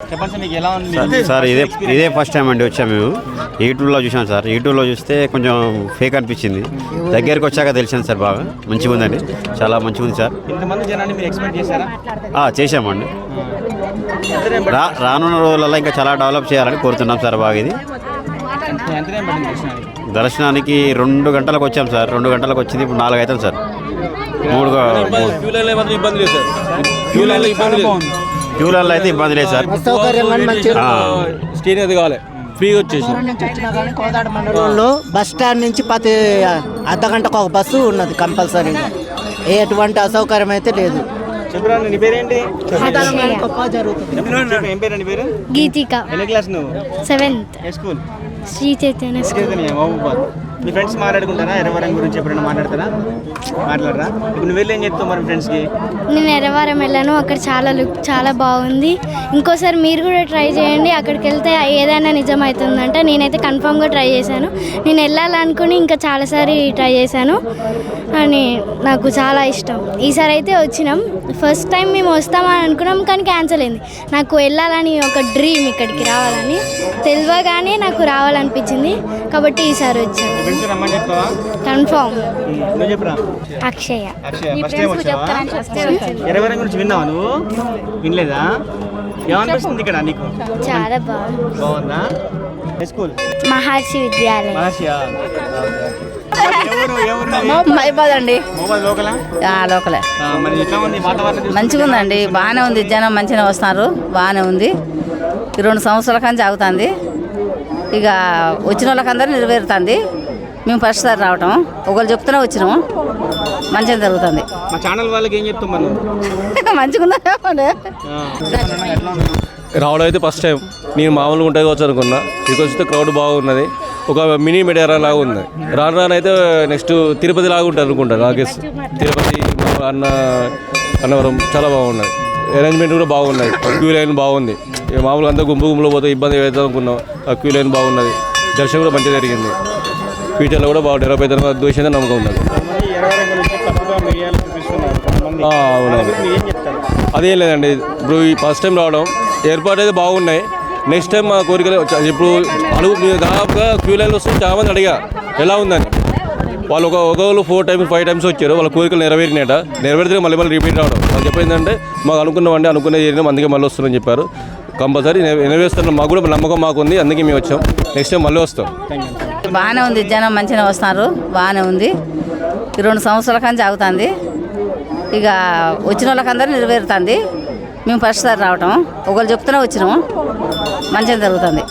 చెప్పండి సార్, మీకు ఎలా ఉంది? సార్ ఇదే ఫస్ట్ టైం అండి వచ్చాము మేము. యూట్యూబ్లో చూసాం సార్. యూట్యూబ్లో చూస్తే కొంచెం ఫేక్ అనిపించింది. దగ్గరికి వచ్చాక తెలిసింది సార్. బాగా మంచిగా ఉందండి, చాలా మంచిగా ఉంది సార్. ఇంతమంది జనాన్ని మీరు ఎక్స్పెక్ట్ చేశారా? చేసామండి. రానున్న రోజులలో ఇంకా చాలా డెవలప్ చేయాలని కోరుతున్నాం సార్. బాగా ఇది ఎంత టైం పట్టింది దర్శనానికి? దర్శనానికి 2 గంటలకు వచ్చాం సార్. 2 గంటలకు వచ్చింది, ఇప్పుడు 4 అవుతుంది సార్. 3 క్యూలలో అయితే ఇబ్బంది లేదు సార్. స్టేజ్ అది కావాలి, ఫ్రీగా వచ్చేసి కోదాడ మండలంలో బస్ స్టాండ్ నుంచి ప్రతి అర్ధగంటకు ఒక బస్సు ఉన్నది కంపల్సరీగా. ఎటువంటి అసౌకర్యం అయితే లేదు. చెప్పురా, నీ పేరేంటి? జరుగుతుంది. ఏం పేరు నీ పేరు? గీతిక. ఎన్ని క్లాస్ నువ్వు? 7th ఏ స్కూల్? శ్రీ చైతన్య స్కూల్. మహబూబాద్. మీ ఫ్రెండ్స్ మాట్లాడుకుంటారా? ఎర్రవరం గురించి ఎప్పుడైనా మాట్లాడతారా? మాట్లాడరా? ఇప్పుడు నువ్వు వెళ్ళి ఏం చెప్తావు మరి ఫ్రెండ్స్కి? నేను ఎర్రవరం వెళ్ళాను, అక్కడ చాలా బాగుంది. ఇంకోసారి మీరు కూడా ట్రై చేయండి. అక్కడికి వెళ్తే ఏదైనా నిజమవుతుందంట. నేనైతే కన్ఫామ్గా ట్రై చేశాను. నేను వెళ్ళాలనుకుని ఇంకా చాలాసారి ట్రై చేశాను అని నాకు చాలా ఇష్టం. ఈసారి అయితే వచ్చినాం. ఫస్ట్ టైం మేము వస్తామని అనుకున్నాం, కానీ క్యాన్సిల్ అయింది. నాకు వెళ్ళాలని ఒక డ్రీమ్, ఇక్కడికి రావాలని తెలియగానే నాకు రావాలనిపించింది, కాబట్టి ఈసారి వచ్చాను. కన్ఫామ్. నువ్వు చెప్పురా. అక్షయ. ఫస్ట్ టైం వచ్చావా? ఎర్రవరం గురించి విన్నావా నువ్వు? వినలేదా? ఏమనిపిస్తుంది ఇక్కడ నీకు? చాలా బాగుంది. బాగుందా? ఏ స్కూల్? మహర్షి విద్యాలయం. మహర్షియా? మైబాద్ అండి. మొబైల్ లోకలా? లోకలే. మరి ఎట్లా ఉంది వాతావరణం? మంచిగా ఉందండి, బాగానే ఉంది. జనం మంచిగా వస్తున్నారు, బాగానే ఉంది. 2 సంవత్సరాల కానీ సాగుతుంది. ఇక వచ్చిన వాళ్ళకందరూ నెరవేరుతుంది. మేము ఫస్ట్ సారి రావటం, ఒకళ్ళు చెప్తూనే వచ్చినాము. మంచిగా జరుగుతుంది. మా ఛానల్ వాళ్ళకి ఏం చెప్తాం మనం? మంచిగా ఉందా? రావడం అయితే ఫస్ట్ టైం. నేను మామూలుగా ఉంటుంది కావచ్చు అనుకున్నా. ఇక్కడికి వస్తే క్రౌడ్ బాగున్నది. ఒక మినీ మెడియారా లాగా ఉంది. రాను అయితే నెక్స్ట్ తిరుపతి లాగా ఉంటుంది అనుకుంటా. నాకేసి తిరుపతి, అన్నవరం చాలా బాగున్నది. అరేంజ్మెంట్ కూడా బాగున్నాయి. క్యూ లైన్ బాగుంది. మామూలుగా అంతా గుంపులో పోతే ఇబ్బంది అవుతుంది అనుకున్నాం. ఆ క్యూ లైన్ బాగున్నది. దర్శనం కూడా మంచిగా జరిగింది. ఫ్యూచర్లో కూడా బాగా డెవలప్ అవుతుంది ఉద్దేశంగా నమ్మకం ఉన్నది. అవునండి, అదేం లేదండి. ఇప్పుడు ఈ ఫస్ట్ టైం రావడం, ఏర్పాటు అయితే బాగున్నాయి. నెక్స్ట్ టైం మా కోరికలు ఇప్పుడు దాదాపుగా క్యూ లైన్లో వస్తే చాలామంది అడిగా ఎలా ఉందని. వాళ్ళు ఒకళ్ళు 4 times 5 times వచ్చారు. వాళ్ళ కోరికలు నెరవేరినాయట. నెరవేరితే మళ్ళీ రిపీట్ రావడం. వాళ్ళు చెప్పిందంటే మాకు అనుకున్నామండి, అనుకునేది చేరినాం, అందుకే మళ్ళీ వస్తామని చెప్పారు. కంపల్సరీ నెరవేరుస్తున్నాం. మాకు కూడా నమ్మకం మాకు ఉంది, అందుకే మేము వచ్చాం. నెక్స్ట్ టైం మళ్ళీ వస్తాం. బాగానే ఉంది, జనం మంచిగా వస్తున్నారు, బాగానే ఉంది. 2 సంవత్సరాల కానీ సాగుతుంది. ఇక వచ్చిన వాళ్ళకందరూ నెరవేరుతుంది. మేము ఫస్ట్ సారి రావటం, ఒకళ్ళు చెప్తూనే వచ్చినాము. మంచిగా జరుగుతుంది.